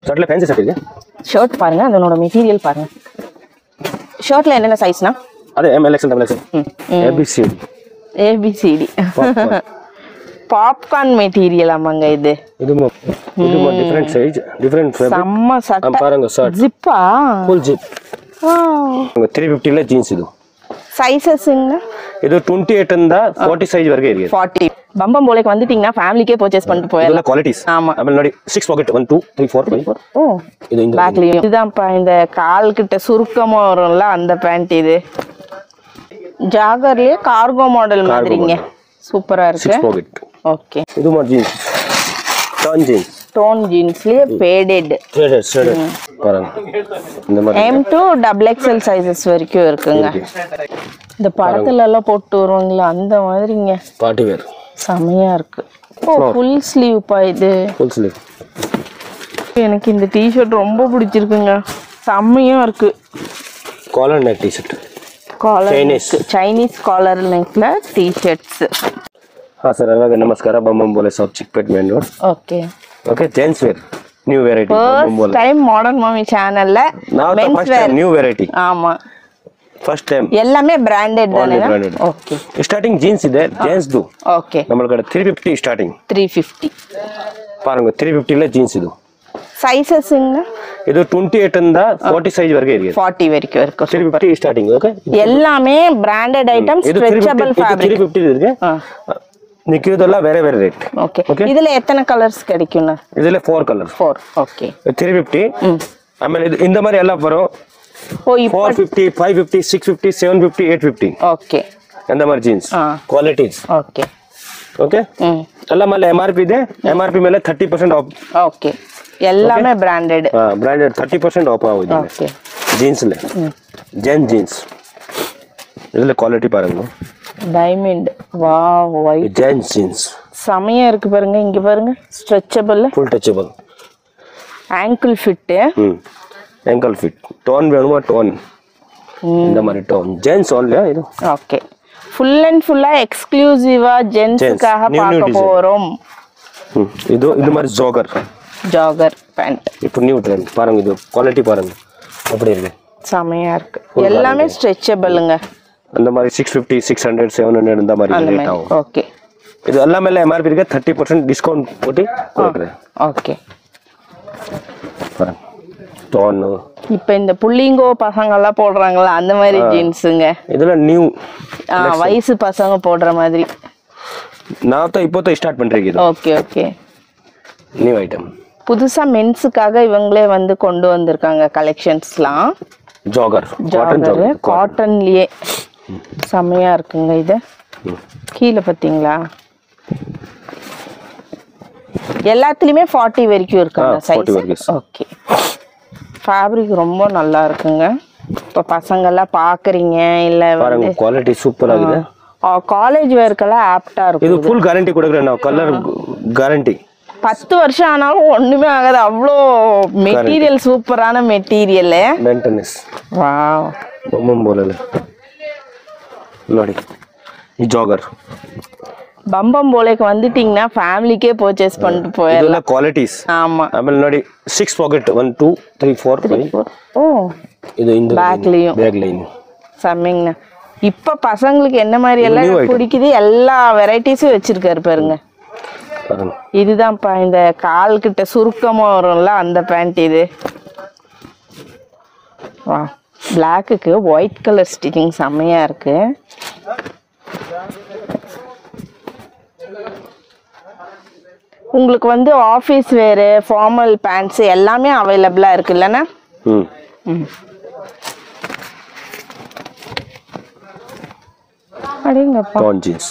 ஷர்ட்ல fancy shirt இருக்கு. Shirt பாருங்க, அதனோட மெட்டீரியல் பாருங்க. ஷர்ட்ல என்னென்ன சைஸ்னா? அது M L XL double XL ABCD. ABCD popcorn material ஆமாங்க. இது டிஃபரண்ட் சைஸ், டிஃபரண்ட் ஃபேப்ரிக். செம்ம சட்டை பாருங்க. ஷர்ட் ஜிப்பா, ஃபுல் ஜிப். 350 ல ஜீன்ஸ். இது சைஸஸ்ங்க இது 28 இருந்தா 40 சைஸ் வரைக்கும் இருக்கு. 40. பம்பம் போலேக்கு வந்துட்டீங்கன்னா ஃபேமிலிக்கே பர்ச்சேஸ் பண்ணிட்டு போயிடலாம். குவாலிட்டிஸ். ஆமா. அப்படி 6 பாக்கெட் 1 2 3 4 5. ஓ, இது இந்த பேக்லயும் இதுதான்ப்பா. இந்த கால் கிட்ட சுருக்கமா வரும்ல அந்த பேண்ட். இது ஜாகர்லயே கார்கோ மாடல் மாதிரிங்க. சூப்பரா இருக்கு. 6 பாக்கெட். ஓகே. இது மாதிரி ஜீன்ஸ், டோன் ஜீன்ஸ். டோன் ஜீன்ஸ்லயே ஃபேடட் பாருங்க. இந்த மாதிரி M to XXL சைஸஸ் வரைக்கும் இருக்குங்க. இந்த படத்துல எல்லாம் போட்டு வருவாங்களா அந்த மாதிரிங்க. பார்ட்டி வேர் செமையா இருக்கு. ஓ, ஃபுல் ஸ்லீவ் பா. இது ஃபுல் ஸ்லீவ். எனக்கு இந்த டி-ஷர்ட் ரொம்ப பிடிச்சிருக்குங்க. செமையா இருக்கு. Collar neck T-shirt. Collar Chinese collar ನೆಕ್ಲ ಟಿ ಶರ್ಟ್ಸ್. हाँ सर, नमस्कार. बम बोले सब Chickpet main road. Okay okay. Gents wear new variety. First time modern mummy channel ல मेंस वेयर न्यू वेराइटी. ஆமா, फर्स्ट टाइम. எல்லாமே பிராண்டட் தானே? ओके. स्टार्टिंग जींस ಇದೆ, जेंट्स ದು. ओके. நம்மளுக்கு 350 ஸ்டார்டிங். 350 பாருங்க. 350 ல ஜீன்ஸ். ಇದು ಸೈಜಸ್ ಇದು 28 ಇಂದ 40 ಸೈಜ್ ವರೆಗೆ ಇದೆ. 40 ವರೆಗೆ ಇருக்கு. 350 ಸ್ಟಾರ್ಟಿಂಗ್. ಓಕೆ. எல்லாமே பிராண்டட் ஐட்டம்ஸ், ஸ்ட்ரெச்சபிள் ஃபேப்ரிக். 350 இருக்கு. நிக்குதெல்லாம் வேற வேற ரேட். ஓகே. இதுல எத்தனை கலர்ஸ் கிடைக்கும்னா? இதுல 4 கலர். 4. ஓகே. 350. ಆಮೇಲೆ இந்த மாதிரி எல்லாம் வரும். ಓ, 450 550 650 750 850. ಓಕೆ. இந்த மாதிரி ஜீன்ஸ் ಕ್ವಾಲಿಟೀಸ್. ಓಕೆ. ಓಕೆ. ಎಲ್ಲ ಮೇಲೆ MRP ಇದೆ. MRP ಮೇಲೆ 30% ಆಫ್. ಓಕೆ. எல்லாமே பிராண்டட். பிராண்டட் 30% ஆஃப் ஆகுது. ஓகே. ஜீன்ஸ்ல ஜென் ஜீன்ஸ். இதுல குவாலிட்டி பாருங்க. டைமண்ட். வாவ், ஒயிட் ஜென் ஜீன்ஸ் செமையா இருக்கு பாருங்க. இங்க பாருங்க, stretchable, full touchable, ankle fit. Ankle fit. Tone வேணுமா? டோன். இந்த மாதிரி டோன் ஜென்ஸ் ஓன்லி. இது ஓகே. ஃபுல் அண்ட் ஃபுல்லா எக்ஸ்க்ளூசிவா ஜென்ஸ்க்காக பார்க்க போறோம். இது மாதிரி ஜாகர் பேண்ட். இப்போ நியூ ட்ரெண்ட் பாருங்க. இது குவாலிட்டி பாருங்க எப்படி இருக்கு. செமையா இருக்கு. எல்லாமே ஸ்ட்ரெச்சபிள்ங்க. அந்த மாதிரி 650 600 700 இந்த மாதிரி ரேட் ஆகும். ஓகே. இது எல்லாமே MRP இருக்கு. 30% டிஸ்கவுண்ட் போட்டு கொடுக்குறேன். ஓகே. பாருங்க. டோன். இப்போ இந்த புள்ளிங்கோ பசங்க எல்லாம் போடுறாங்களா அந்த மாதிரி ஜீன்ஸ்ங்க. இதெல்லாம் நியூ வயசு பசங்க போடுற மாதிரி. நான் தான் இப்போ தான் ஸ்டார்ட் பண்றேன் இது. ஓகே. ஓகே. New item. புதுசா மென்ஸ்க்காக இவங்களே வந்து கொண்டு வந்திருக்காங்க கலெக்ஷன்ஸ்லாம். ஜாகர் காட்டன்லயே செமையா இருக்குங்க. இது கீழே பாத்தீங்களா? எல்லாத்துலயுமே 40 வரைக்கும் இருக்குங்க சைஸ். ஓகே. ஃபேப்ரிக் ரொம்ப நல்லா இருக்குங்க. இப்ப பசங்க எல்லாம் பாக்குறீங்க இல்ல பாருங்க, குவாலிட்டி சூப்பரா இருக்குது. காலேஜ் வேர்க்கெல்லாம் ஆப்டா இருக்கும். இது ஃபுல் கேரண்டி கொடுக்குறேன் நான். கலர் கேரண்டி 10 வருஷம் ஆனாலும் ஒண்ணுமே ஆகாது. அவ்வளோ மெட்டீரியல், சூப்பரான மெட்டீரியல். மெயின்டெனன்ஸ். வாவ். ಬೊಮ್ಮಂ ಬೋಲಲ್ಲ ನೋಡಿ. ಈ ಜಾಗರ್ பம்பம் போலேக்கு வந்துட்டீங்கன்னா ஃபேமிலிக்கே பர்ச்சேஸ் பண்ணிட்டு போயிடலாம். இதெல்லாம் குவாலிட்டிஸ். ஆமா. ஆಮೇಲೆ ನೋಡಿ 6 பாக்கெட் 1 2 3 4 5. ஓ, இது இந்த பேக்லயும் சம்மிங்னா. இப்ப பசங்களுக்கு என்ன மாதிரி எல்லாம் பிடிக்குது எல்லா வெரைட்டிஸும் வச்சிருக்காரு பாருங்க. இதுதான்ப்பா இந்த கால் கிட்ட சுருக்கமா வரும்ல அந்த பேண்ட். இது வா, பிளாக்குக்கு ஒயிட் கலர் ஸ்டிச்சிங் செம்மையா இருக்கு. உங்களுக்கு வந்து ஆபீஸ் வேர், ஃபார்மல் பேண்ட்ஸ் எல்லாமே அவைலபிளா இருக்கு இல்லனா? அடேங்கப்பா. Tone jeans.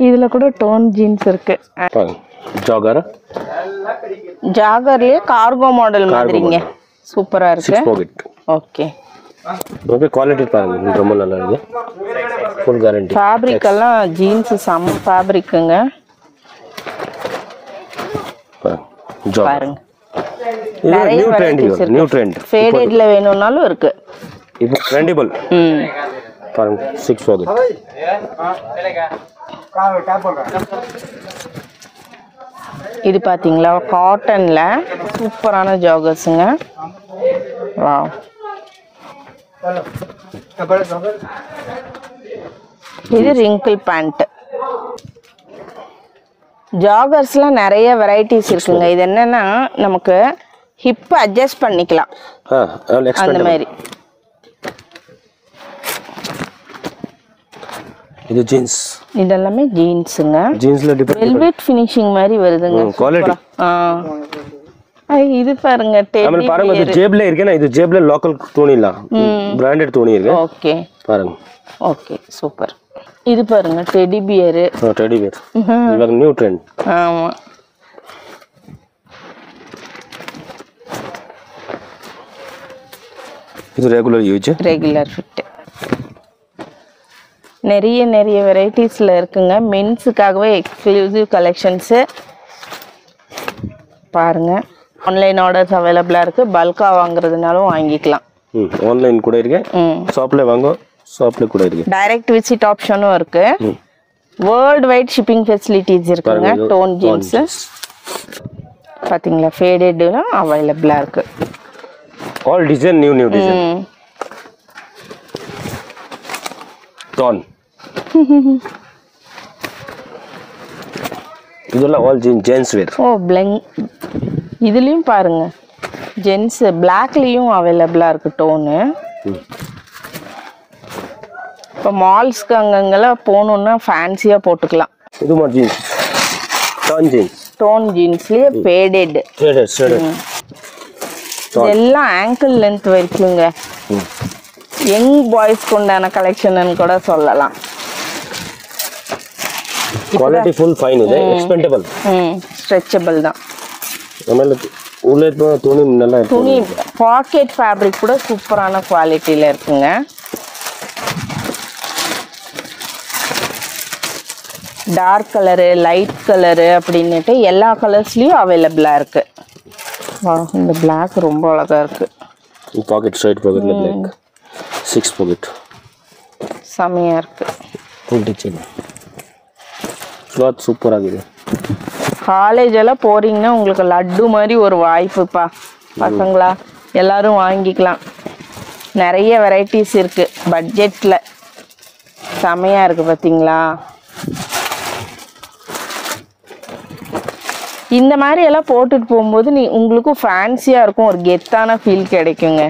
இதுல கூட டோன் ஜீன்ஸ் இருக்கு. ஜாகர்லயே கார்கோ மாடல் மாதிரிங்க. சூப்பரா இருக்கு. ஓகே. ஓகே. குவாலிட்டி பாருங்க, ரொம்ப நல்லா இருக்கு. Full guarantee. ஃபேப்ரிக் எல்லாம் ஜீன்ஸ் சம் ஃபேப்ரிக்குங்க. பாருங்க. இது நியூ ட்ரெண்ட். New trend. ஃபேடட்ல வேணும்னாலும் இருக்கு. இது ட்ரெண்டபிள். பாருங்க 6 பாக்கெட். இது பாத்தீங்களா காட்டன்ல சூப்பரான ஜாகர்ஸ்ங்க. வாவ். இது wrinkle pant. ஜாகர்ஸ்ல நிறைய வெரைட்டிஸ் இருக்குங்க. இது என்னன்னா நமக்கு ஹிப் அட்ஜஸ்ட் பண்ணிக்கலாம். அந்த மாதிரி. இது ஜீன்ஸ். இதெல்லாம் ஜீன்ஸ்ங்க. ஜீன்ஸ்ல டிஃபரண்ட் வெல்வெட் ஃபினிஷிங் மாதிரி வருதுங்க. குவாலிட்டி. இது பாருங்க டேடி. பாருங்க இது ஜேப்ல இருக்கேனா, இது ஜேப்ல லோக்கல் துணி இல்ல, பிராண்டட் துணி இருக்கு. ஓகே பாருங்க. Okay super. இது பாருங்க டெடி பியர். Teddy bear. இது நியூ ட்ரெண்ட். ஆமா. இது ரெகுலர் யூஸ். Regular fit. நிறைய வெரைட்டிஸ்ல இருக்குங்க. மென்ஸ்க்காகவே எக்ஸ்க்ளூசிவ் கலெக்ஷன்ஸ் பாருங்க. ஆன்லைன் ஆர்டர்ஸ் அவைலபிளா இருக்கு. பல்கா வாங்குறதுனாலும் வாங்கிக்கலாம். ஆன்லைன் கூட இருக்கு, ஷாப்ல வாங்க, ஷாப்ல கூட இருக்கு. டைரக்ட் விசிட் ஆப்ஷனும் இருக்கு. வேர்ல்ட் வைட் ஷிப்பிங் ஃபெசிலிட்டிஸ் இருக்குங்க. டோன் ஜீன்ஸ் பாத்தீங்களா, ஃபேடட்ல அவைலபிளா இருக்கு. All design new design. Tone. இதெல்லாம் ஆல் ஜென்ஸ் வேர். ஓ பிளங். இதுலயும் பாருங்க ஜென்ஸ் பிளாக்லயும் அவைலபிளா இருக்கு டோனு. இப்போ மால்ஸ்க்கு அங்கங்கெல்லாம் போகணும்னா ஃபேன்சியா போட்டுக்கலாம். இது மாதிரி ஜீன்ஸ். Tone jeans. டோன் ஜீன்ஸ்லயே ஃபேடட். இதெல்லாம் ஆங்கிள் லென்த் வரைக்குங்க. யங் பாய்ஸ் கொண்டான கலெக்ஷன் கூட சொல்லலாம். Quality full fine. இது எக்ஸ்பெண்டபிள். ஸ்ட்ரெச்சபிள் தான். நமக்கு உள்ள துணி நல்லா இருக்கு. துணி பாக்கெட் ஃபேப்ரிக் கூட சூப்பரான குவாலிட்டில இருக்குங்க. டார்க் கலரு, லைட் கலரு அப்படின்னுட்டு எல்லா கலர்ஸ்லயும் அவைலபிளா இருக்கு. இந்த பிளாக் ரொம்ப அழகா இருக்கு. பாக்கெட் சைடு பாக்கெட்ல பிளாக். 6 பாக்கெட். செமையா இருக்கு. Full design. கிளாத் சூப்பரா இருக்கு. காலேஜ் எல்லாம் போறீங்கன்னா உங்களுக்கு லட்டு மாதிரி ஒரு வாய்ப்புப்பா. பசங்களா எல்லாரும் வாங்கிக்கலாம். நிறைய வெரைட்டிஸ் இருக்கு பட்ஜெட்ல. செமையா இருக்கு பாத்தீங்களா. இந்த மாதிரி எல்லாம் போட்டுட்டு போகும்போது உங்களுக்கு ஃபேன்சியா இருக்கும், ஒரு கெத்தான ஃபீல் கிடைக்குங்க.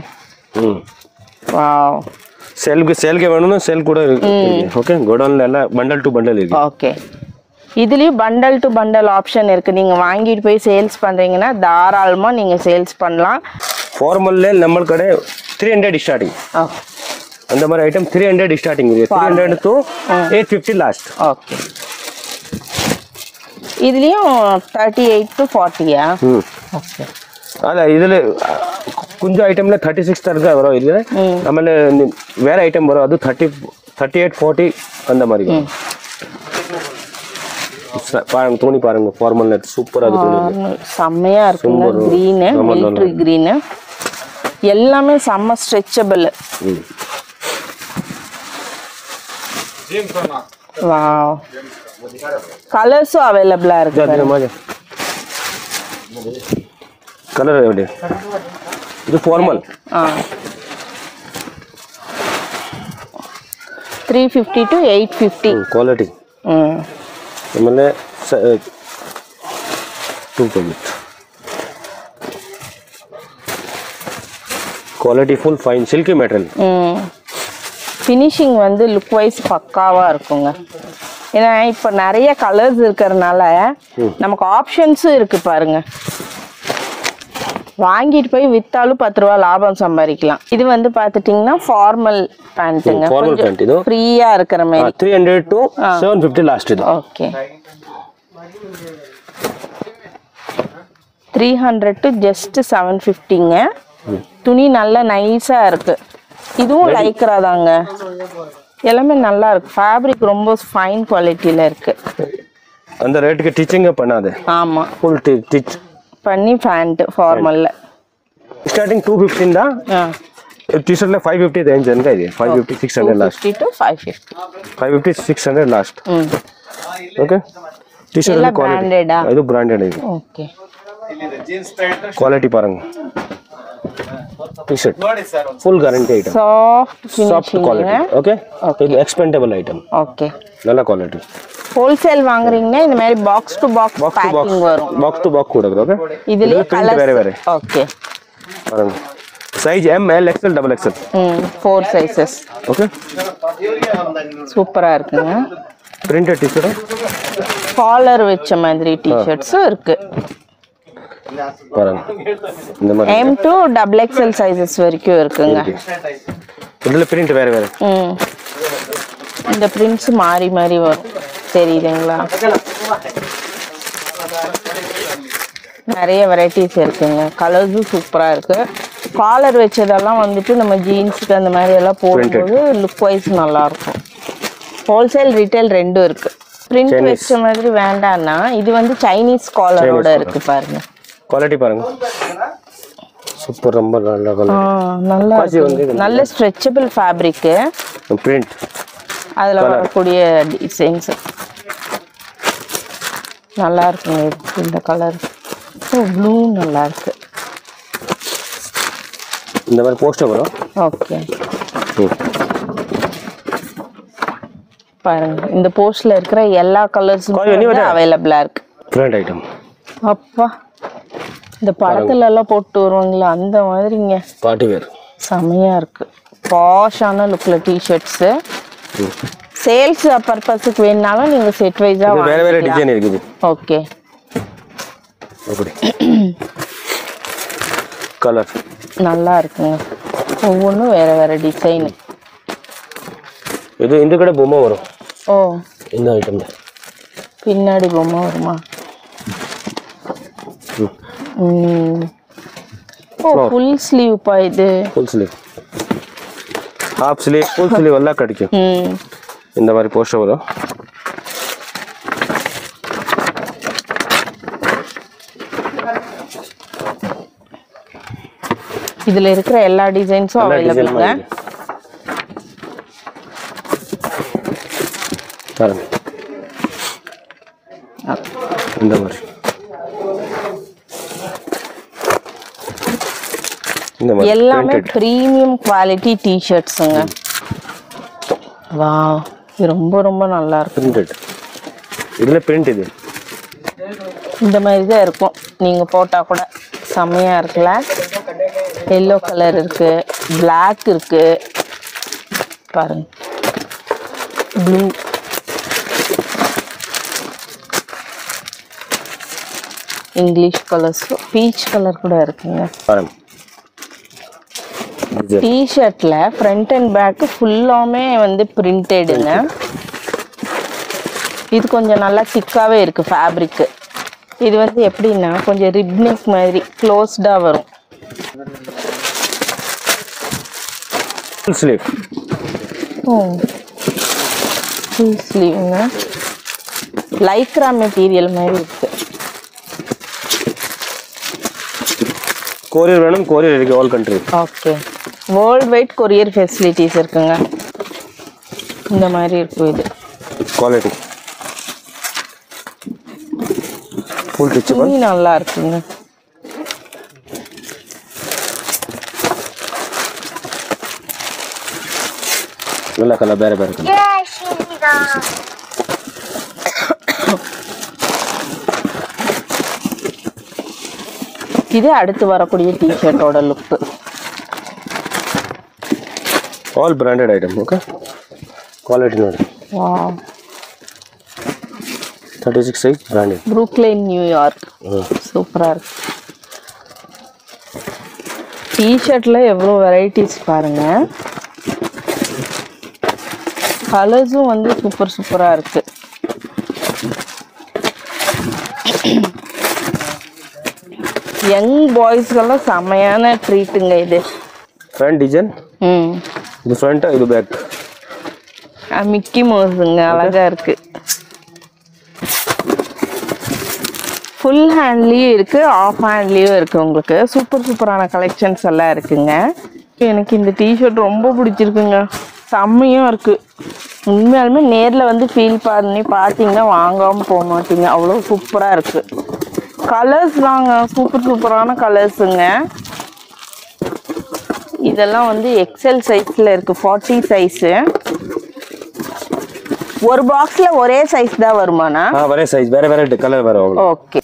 வாவ். சேல்க்கு வேணும்னா சேல் கூட இருக்கு. ஓகே, கோடவுன்ல எல்லாம் பண்டல் டு பண்டல் இருக்கு. ஓகே, இதுலயும் பண்டல் டு பண்டல் ஆப்ஷன் இருக்கு. நீங்க வாங்கிட்டு போய் சேல்ஸ் பண்றீங்கன்னா தாராளமா நீங்க சேல்ஸ் பண்ணலாம். ஃபார்மல்ல நம்ம கடை 300 ஸ்டார்டிங். அந்த மாதிரி ஐட்டம் 300 ஸ்டார்டிங் இருக்கு. 300 to 850 லாஸ்ட். ஓகே, இதுலயும் 38 to 40யா? ஓகே. ಅಲ್ಲ ಇದರಲ್ಲಿ ಕುಂಜ ಐಟಮ್ல 36 ತನಕ ಬರೋ ಇದೆ. ಆಮೇಲೆ ಬೇರೆ ಐಟಮ್ ಬರೋ ಅದು 30 38 40 அந்த மாதிரி. பாருங்க துணி பாருங்க, ஃபார்மல் நெட் சூப்பரா இருக்கு. செம்மையா இருக்குங்க. கிரீன், மிலிட்டரி கிரீன், எல்லாமே செம்ம ஸ்ட்ரெச்சபிள். வாவ். கலர்ஸும் அவைலபிளா இருக்கு. कलर है ಇದು ಫಾರ್ಮಲ್ 350 to 850 ಕ್ವಾಲಿಟಿ. ಆಮೇಲೆ 2 quality full fine silky material. Finishing வந்து லுக் வைஸ் பக்காவா இருக்குங்க. ஏன்னா இப்போ நிறைய கலர்ஸ் இருக்கறனால நமக்கு ஆப்ஷன்ஸும் இருக்கு பாருங்க. வாங்கிட்டு போய் வித்தாலும் 10 ரூபாய் லாபம் சம்பாதிக்கலாம். இது வந்து பாத்துட்டீங்கன்னா ஃபார்மல் பேண்ட்ங்க. ஃபார்மல் பேண்ட் இது ஃப்ரீயா இருக்கிற மாதிரி. 300 to 750 லாஸ்ட் இது. Okay, 300 to just 750ங்க. துணி நல்ல நைஸா இருக்கு. இதுவும் லைக்ரா தாங்க. எல்லாமே நல்லா இருக்கு. ஃபேப்ரிக் ரொம்ப ஃபைன் குவாலிட்டில இருக்கு. அந்த ரேட்டுக்கு ஸ்டிச்சிங் பண்ணாதே. ஆமா, ஃபுல் ஸ்டிச் பண்ணி பேண்ட் ஃபார்மல்ல ஸ்டார்டிங் 215 தான். टी-शर्ट 550 रेंज है ये 550 600 last 250 to 550 550 600 last. Okay, T-shirt ಎಲ್ಲ quality. branded-ಆ? ಇದು branded ಇದೆ. ಓಕೆ. Quality பாருங்க. T-shirt. Full guarantee item. Soft Soft finishing. quality. Okay? இது expandable item. ஓகே. நல்ல quality. ஹோல்சேல் வாங்குறீங்கன்னா இந்த மாதிரி பாக்ஸ் டு பாக்ஸ் பேக்கிங் வரும். Box to box கூட இருக்கு. Okay? இதுல print வேற வேற. ஓகே. பாருங்க. Size M, L, XL, XXL. 4 sizes. Okay? சூப்பரா இருக்குங்க. Printed T-shirt. காலர் வச்ச மாதிரி டி-ஷர்ட்ஸும் இருக்கு. பாருங்க. இந்த மாதிரி M to XXL சைஸஸ் வரைக்கும் இருக்குங்க. இதுல print வேற வேற. இந்த பிரிண்ட்ஸ் மாறி மாறி வரும். தெரியுதுங்களா? நிறைய வெரைட்டிஸ் இருக்குங்க. கலர்ஸும் சூப்பரா இருக்கு. காலர் வச்சதெல்லாம் வந்துட்டு நம்ம ஜீன்ஸுக்கு அந்த மாதிரி எல்லாம் போடும்போது லுக் வைஸ் நல்லா இருக்கும். ஹோல்சேல் ரீட்டைல் ரெண்டும் இருக்கு. பிரிண்ட் வச்ச மாதிரி வேண்டாம்னா இது வந்து சைனீஸ் காலரோட இருக்கு பாருங்க. குவாலிட்டி பாருங்க. சூப்பர், ரொம்ப நல்ல கலர். நல்லா இருக்கு. நல்ல ஸ்ட்ரெச்சபிள் ஃபேப்ரிக். பிரிண்ட் அதுல வரக்கூடிய டிசைன்ஸ் நல்லா இருக்குங்க. இந்த கலர் ப்ளூ நல்லா இருக்கு. இந்த மாதிரி போஸ்டர் வரும். ஓகே. பாருங்க இந்த போஸ்ட்ல இருக்கிற எல்லா கலர்ஸும் அவைலபிளா இருக்கு. Brand item. அப்பா இந்த படத்துல எல்லாம் போட்டு வருவாங்களா அந்த மாதிரிங்க. பார்ட்டி வேர் செமையா இருக்கு. பாஷான லுக்ல டி-ஷர்ட்ஸ். சேல்ஸ் பர்பஸ்க்கு வேணாலும் நீங்க செட் வைஸா வேற வேற டிசைன் இருக்குது. ஓகே. அப்படி கலர் நல்லா இருக்குங்க. ஒவ்வொன்றும் வேற வேற டிசைன். இது இந்த கடை பொம்மை வரும். ஓ, இந்த ஐட்டம் பின்னாடி பொம்மை வருமா? ஓ, ஃபுல் ஸ்லீவ் பா இது. Full sleeve, half sleeve, full sleeve எல்லாம் கிடைக்கும். இந்த மாதிரி போஸ்டர் வரும். இதுல இருக்கிற எல்லா டிசைன்ஸும் அவைலபிள்ங்க. பாருங்க இந்த மாதிரி எல்லாமே பிரீமியம் குவாலிட்டி டி-ஷர்ட்ஸ்ங்க. வாவ், இது ரொம்ப ரொம்ப நல்லா இருக்கு. பிரிண்டட். இதுல பிரிண்ட் இது இந்த மாதிரி தான் இருக்கும். நீங்க போட்டா கூட செமையா இருக்குல்ல. எல்லோ கலர் இருக்கு, பிளாக் இருக்கு, பாருங்க blue, English colours, peach colour கூட இருக்குங்க. பாருங்க டி-ஷர்ட்ல ஃப்ரண்ட் அண்ட் பேக் ஃபுல்லாமே வந்து பிரிண்டடுங்க. இது கொஞ்சம் நல்லா திக்காவே இருக்கு ஃபேப்ரிக். இது வந்து எப்படின்னா கொஞ்சம் ரிப்னிக் மாதிரி க்ளோஸ்டா வரும். Full sleeve. ஓ, ஃபுல் ஸ்லீவ்ங்க. லைக்ரா மெட்டீரியல் மாதிரி இருக்கு. கொரியர் வேணும், கொரியர் இருக்கு all country. Okay, world wide courier facilities இருக்குங்க. இந்த மாதிரி இருக்கும். இது குவாலிட்டி ஃபுல் ஸ்டிச்சபிள், நல்லா இருக்குங்க. நல்ல கலர், ಬೇರೆ ಬೇರೆ கலர். இது அடுத்து வரக்கூடிய டி-ஷர்ட்டோட look. All branded item. Okay, quality ನೋಡಿ. Wow, 36 size branded. Brooklyn, New York. சூப்பரா இருக்கு. டி-ஷர்ட்ல எவ்வளவு வெரைட்டிஸ் பாருங்க. கலர்ஸும் வந்து சூப்பர் சூப்பரா இருக்கு. யங் பாய்ஸ்க்கெல்லாம் செமையான ட்ரீட்டுங்க இது. Front design. இது ஃப்ரண்ட், இது பேக். மிக்கி மவுஸுங்க, அழகா இருக்கு. ஃபுல் ஹேண்ட்லயும் இருக்கு, ஆஃப் ஹேண்ட்லயும் இருக்கு. உங்களுக்கு சூப்பர் சூப்பரான கலெக்ஷன்ஸ் எல்லாம் இருக்குங்க. எனக்கு இந்த டி-ஷர்ட் ரொம்ப பிடிச்சிருக்குங்க. செம்மையும் இருக்கு. உண்மையாலுமே நேரில் வந்து ஃபீல் பண்ணி பார்த்தீங்கன்னா வாங்காமல் போக மாட்டீங்க, அவ்வளோ சூப்பராக இருக்கு. கலர்ஸ் தாங்க சூப்பரான கலர்ஸுங்க. இதெல்லாம் வந்து எக்ஸல் சைஸில் இருக்கு, 40 சைஸு. ஒரு பாக்ஸ்ல ஒரே சைஸ் தான் வருமானா? ஒரே சைஸ், வேற கலர் வரும். Okay.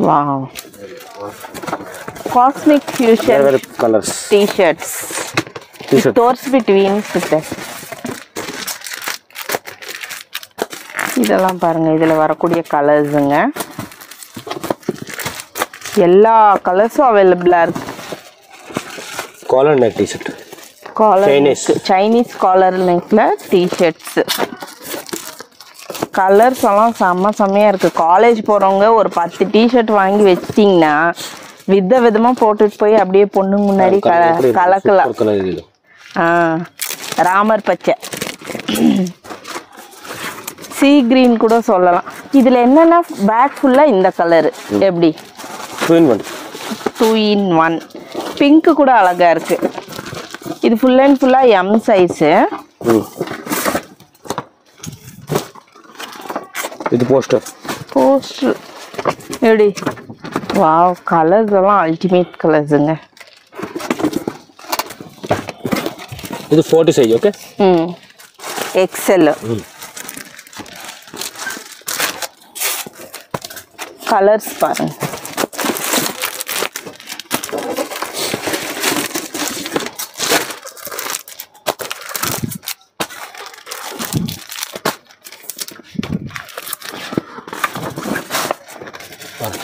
Wow, cosmic fusion colours T-shirts. Stores between sister. இதெல்லாம் பாருங்க, இதுல வரக்கூடிய கலர்ஸுங்க. எல்லா கலர்ஸும் அவைலபிளா இருக்கு. Collar neck T-shirt, Chinese collar நெக்ல டி-ஷர்ட்ஸ். கலர்ஸ் எல்லாம் செம்மையா இருக்கு. காலேஜ் போறவங்க ஒரு 10 டி-ஷர்ட் வாங்கி வச்சிட்டீங்கன்னா விதமா போட்டுட்டு போய் அப்படியே பொண்ணு முன்னாடி கலக்கலாம். ராமர் பச்சை, சீ கிரீன் கூட சொல்லலாம். இதுல என்னன்னா பேக் ஃபுல்லா இந்த கலர் எப்படி 2 in 1. பிங்க் கூட அழகா இருக்கு. இது ஃபுல் அண்ட் ஃபுல்லா எம் சைஸ். இது போஸ்டர் எப்படி? வாவ், கலர்ஸ் எல்லாம் அல்டிமேட் கலர்ஸுங்க. இது 40 சைஸ். ஓகே. எக்ஸல். கலர்ஸ் பாருங்க.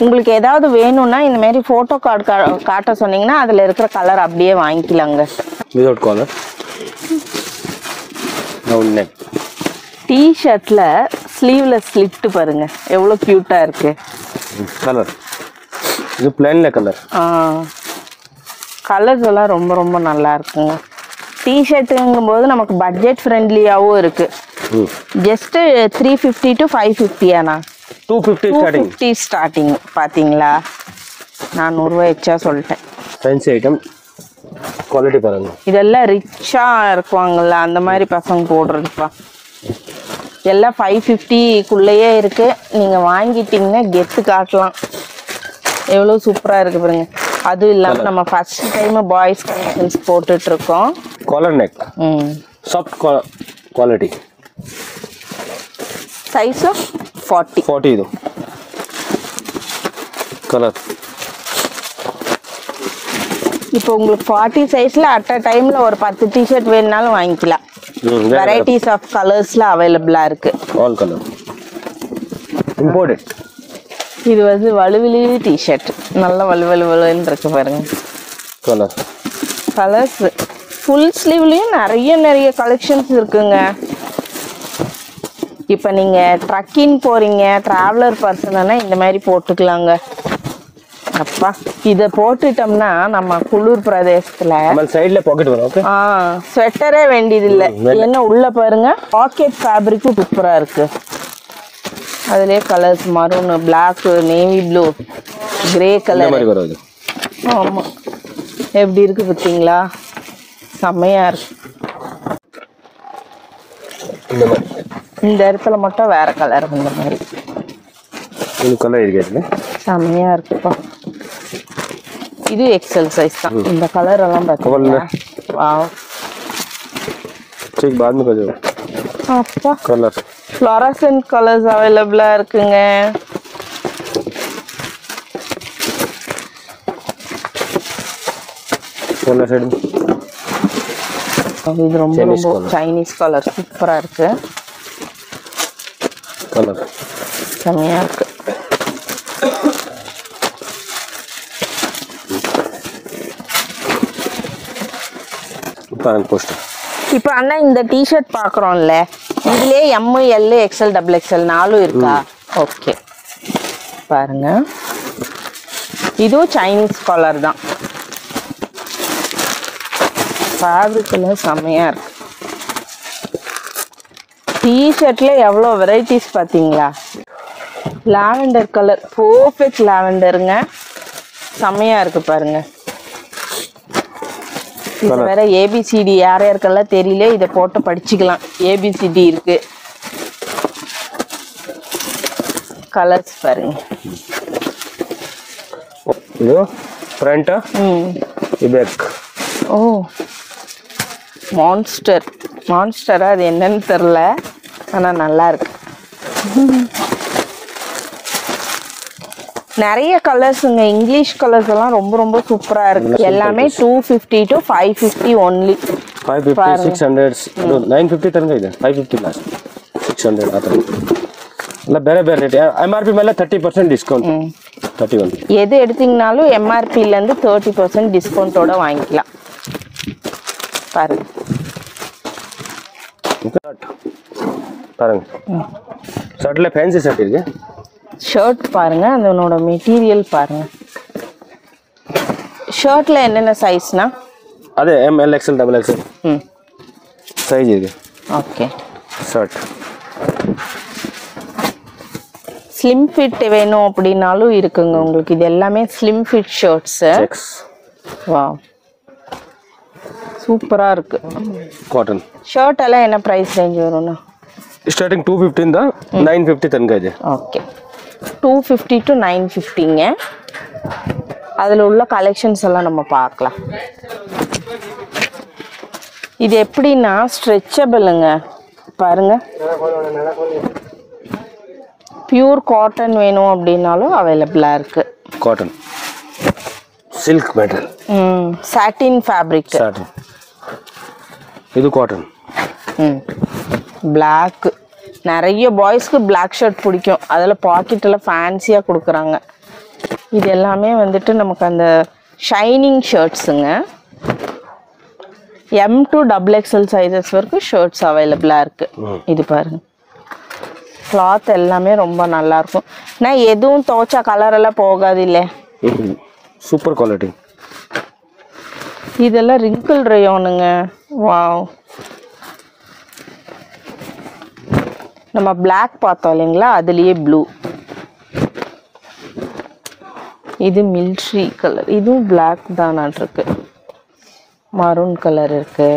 உங்களுக்கு ஏதாவது வேணும்னா இந்த மாதிரி போட்டோ கார்டு காட்ட சொன்னீங்கன்னா அதுல இருக்கிற கலர் அப்படியே வாங்கிக்கலாங்க. Without collar round neck. டி-ஷர்ட்ல ஸ்லீவ்லெஸ் ஸ்லிட் பாருங்க எவ்வளவு கியூட்டா இருக்கு. கலர் இது பிளைன்ல கலர். கலர்ஸ் எல்லாம் ரொம்ப நல்லா இருக்குங்க. டி-ஷர்ட்டுங்கும் போது நமக்கு பட்ஜெட் ஃப்ரெண்ட்லியாவும் இருக்கு. ஜஸ்ட் 350 to 550 ஆனா 250 ஸ்டார்டிங். பாத்தீங்களா, நான் 100 ரூபாய் எச்சா சொல்லிட்டேன். ஃபேன்சி ஐட்டம், குவாலிட்டி பாருங்க. இதெல்லாம் ரிச்சா இருக்குவாங்கல்ல அந்த மாதிரி பசங்க போடுறதுப்பா. எல்லாம் 550க்குள்ளேயே இருக்கு. நீங்க வாங்கிட்டீங்கன்னா கெத்து காட்டலாம். எவ்வளவு சூப்பரா இருக்கு பாருங்க. அதுவும் இல்லாம நம்ம ஃபர்ஸ்ட் டைம் பாய்ஸ் கலெக்ஷன்ஸ் போட்டுட்டு இருக்கோம். Collar neck, soft quality. Size 40 இது கலர். இப்போ உங்களுக்கு 40 சைஸ்ல அட் அ டைம்ல ஒரு 10 டி-ஷர்ட் வேணும்னாலும் வாங்கிக்கலாம். வெரைட்டிஸ் ஆஃப் கலர்ஸ்ல அவைலபிளா இருக்கு. All colour imported. இது வந்து வலுவிலி டி-ஷர்ட், நல்ல வலுவலுன்னு இருக்கு பாருங்க. கலர்ஸ் ஃபுல் ஸ்லீவ்லயும் நிறைய கலெக்ஷன்ஸ் இருக்குங்க. இப்போ நீங்க ட்ரக்கிங் போறீங்க, டிராவலர் பர்சன்னா இந்த மாதிரி போட்டுக்கலாங்க. அப்பா, இத போட்டுட்டோம்னா நம்ம குளிர் பிரதேசத்துல சைடுல பாக்கெட் வரும். ஓகே. ஸ்வெட்டரே வேண்டியது இல்ல. என்ன உள்ள பாருங்க, பாக்கெட் ஃபேப்ரிக் சூப்பரா இருக்கு. அதுலயே colours maroon, black, navy blue, grey colour. ஆமா, எப்படி இருக்கு பாத்தீங்களா? செம்மையா இருக்கு. இந்த இடத்துல மட்டும் வேற கலர் இந்த மாதிரி செம்மையா இருக்குப்பா. இது எக்ஸல் சைஸ் தான். இந்த கலர் எல்லாம் பாத்தீங்களா? வாவ், ठीक बाद में कर दो. அப்பா, कलर फ्लोरोसेंट कलर्स अवेलेबल இருக்குங்க. कलर साइड இது ரொம்ப சைனீஸ் கலர் சூப்பரா இருக்கு. கலர் செம்மையா இருக்கு. இப்போ அண்ணா இந்த டி-ஷர்ட் பாக்குறோம்ல, இதுலயே M, L, XL, double XL 4 இருக்கா? ஓகே, பாருங்க. இதுவும் சைனீஸ் கலர் தான். ஃபேப்ரிக் எல்லாம் செம்மையா இருக்கு. டி-ஷர்ட்ல எவ்வளோ வெரைட்டிஸ் பாத்தீங்களா? லாவெண்டர் கலர், பர்ஃபெக்ட் லாவெண்டருங்க. செம்மையா இருக்கு பாருங்க. இது வேற ஏபிசிடி யார் யாருக்கெல்லாம் தெரியல இதை போட்டு படிச்சுக்கலாம். ஏபிசிடி இருக்கு. கலர்ஸ் பாருங்க. இது ஃப்ரண்ட் பேக். ஓ மான்ஸ்டரா அது என்னன்னு தெரியல, ஆனா நல்லா இருக்கு. நிறைய கலர்ஸுங்க, இங்கிலீஷ் கலர்ஸ் எல்லாம் ரொம்ப ரொம்ப சூப்பரா இருக்கு. எல்லாமே 250 to 550 only. 550 600 950 ತನಕ ಇದೆ. 550 ಲಾಸ್ಟ್ 600 ಆ ತರ ಎಲ್ಲ ಬೇರೆ ಬೇರೆ ರೇಟ್. MRP ಮೇಲೆ 30% ಡಿಸ್ಕೌಂಟ್. 31 எது எடுத்தீங்கனாலும் MRP ல இருந்து 30% டிஸ்கவுண்டோட வாங்கிக்கலாம். பாருங்க பாருங்க ஷர்ட்ல ஃபேன்சி ஷர்ட் இருக்கு. ஷர்ட் பாருங்க, அதனோட மெட்டீரியல் பாருங்க. ஷர்ட்ல என்னென்ன சைஸ்னா? அதே ML XL XXL சைஸ் இருக்கு. ஓகே. ஷர்ட் ஸ்லிம் ஃபிட் வேணும் அப்படினாலும் இருக்குங்க உங்களுக்கு. இது எல்லாமே ஸ்லிம் ஃபிட் ஷர்ட்ஸ். வாவ் சூப்பரா இருக்கு. காட்டன் ஷர்ட் எல்லாம் என்ன பிரைஸ் ரேஞ்ச் வரும்னா? ஸ்டார்டிங் 215 தான், 950 தனಕ ಇದೆ. Okay 250 to 950ங்க. அதில் உள்ள கலெக்ஷன்ஸ் எல்லாம் நம்ம பார்க்கலாம். இது எப்படின்னா ஸ்ட்ரெச்சபிளுங்க பாருங்க. பியூர் காட்டன் வேணும் அப்படின்னாலும் அவைலபிளா இருக்கு. Cotton silk material, satin fabric. Satin இது காட்டன். பிளாக் நிறைய பாய்ஸ்க்கு பிளாக் ஷர்ட் பிடிக்கும், அதில் பாக்கெட்டில் ஃபேன்சியாக கொடுக்குறாங்க. இது எல்லாமே வந்துட்டு நமக்கு அந்த ஷைனிங் ஷர்ட்ஸுங்க. M to XXL சைஸஸ் வரைக்கும் ஷர்ட்ஸ் அவைலபிளாக இருக்குது. இது பாருங்க, கிளாத் எல்லாமே ரொம்ப நல்லா இருக்கும். நான் எதுவும் துவைச்சா கலர் எல்லாம் போகாது இல்லை, சூப்பர் குவாலிட்டி. இதெல்லாம் ரிங்கிள் ரயோனுங்க. வாவ், நம்ம பிளாக் பார்த்தோம் இல்லைங்களா, அதுலேயே ப்ளூ. இது மில்ட்ரி கலர், இதுவும் பிளாக் தான் இருக்கு. மரூன் கலர் இருக்கு.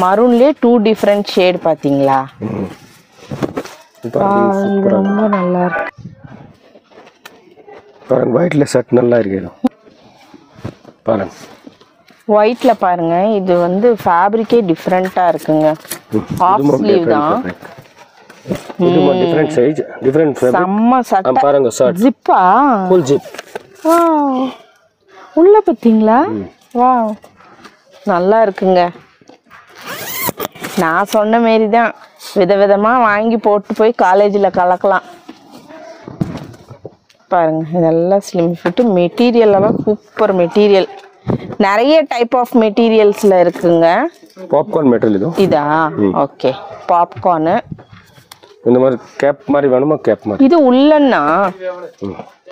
மரூன்லேயே 2 டிஃப்ரெண்ட் ஷேட் பார்த்தீங்களா? இது ரொம்ப நல்லா இருக்கு. பாருங்க ஒயிட்ல ஷர்ட் நல்லா இருக்கு. பாருங்க ஒயிட்ல பாருங்க, இது வந்து ஃபேப்ரிக்கே டிஃபரெண்டா இருக்குங்க. ஆஃப் ஸ்லீவ் தான். இது ஒரு டிஃபரெண்ட் சைஸ், டிஃபரெண்ட் ஃபேப்ரிக். செம்ம சட்டை பாருங்க. ஷர்ட் ஜிப்பா, ஃபுல் ஜிப். வாவ், உள்ள பாத்தீங்களா? வாவ், நல்லா இருக்குங்க. நான் சொன்ன மாரி தான் விதவிதமா வாங்கி போட்டு போய் காலேஜில் கலக்கலாம். பாருங்க இதெல்லாம் ஸ்லிம் ஃபிட். மெட்டீரியல் எல்லாம் சூப்பர் மெட்டீரியல். நிறைய டைப் ஆஃப் மெட்டீரியல்ஸ்ல இருக்குங்க. பாப்கார்ன் மெட்டீரியல் இதா? Okay, popcorn. இந்த மாதிரி கேப் மாதிரி வேணுமா? கேப் மாதிரி. இது உள்ளன்னா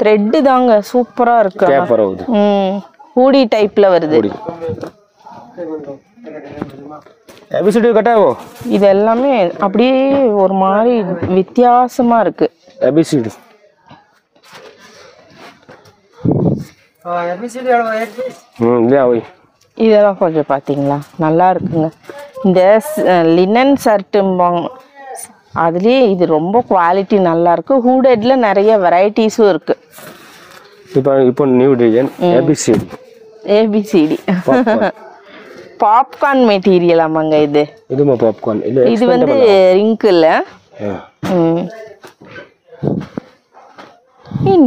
த்ரெட் தாங்க, சூப்பரா இருக்கு. கேப் வருது. ஹூடி டைப்ல வருது. ஏபிசிடி கட்டாவோ. இது எல்லாமே அப்படியே ஒரு மாதிரி வித்தியாசமா இருக்கு. ஏபிசிடி இதெல்லாம் கொஞ்சம் பாத்தீங்களா, நல்லா இருக்குங்க. இந்த லினன் ஷர்ட்டும்பாங்க, அதுலயே இது ரொம்ப குவாலிட்டி நல்லா இருக்கு. ஹூடெட்ல நிறைய வெரைட்டிஸும் இருக்கு. இப்போ new design A B C D popcorn material. ஆமாங்க, இது இதுமா பாப்கார்ன். இது வந்து ரிங்கிள்.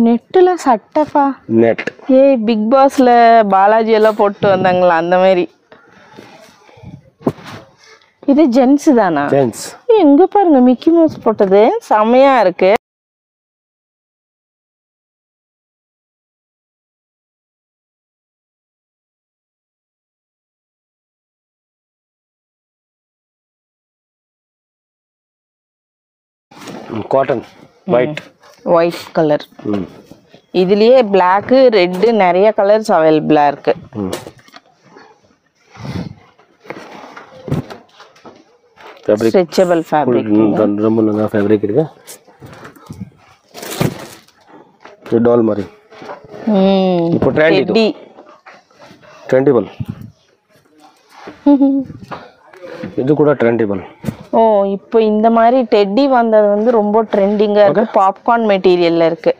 நெட்டுல சட்டைப்பா, நெட். பிக் பாஸ்ல பாலாஜி எல்லாம் போட்டு வந்தாங்களா அந்த மாதிரி. இது ஜென்ஸ் தானா? ஜென்ஸ். எங்க பாருங்க மிக்கி மவுஸ் போட்டது செமையா இருக்கு. Cotton white colour. இதுலயே பிளாக், ரெட் நிறைய கலர்ஸ் அவைலபிளா இருக்கு. Stretchable fabric. ரொம்ப நல்ல ஃபேப்ரிக் இருக்கு. இது டால் மாதிரி. இப்போ ட்ரெண்ட் இது. ட்ரெண்டிபிள். இது கூட ட்ரெண்டிபிள். ஓ இப்போ இந்த மாதிரி டெட்டி வந்தது வந்து ரொம்ப ட்ரெண்டிங்கா இருக்கு. பாப்கார்ன் மெட்டீரியல்ல இருக்கு.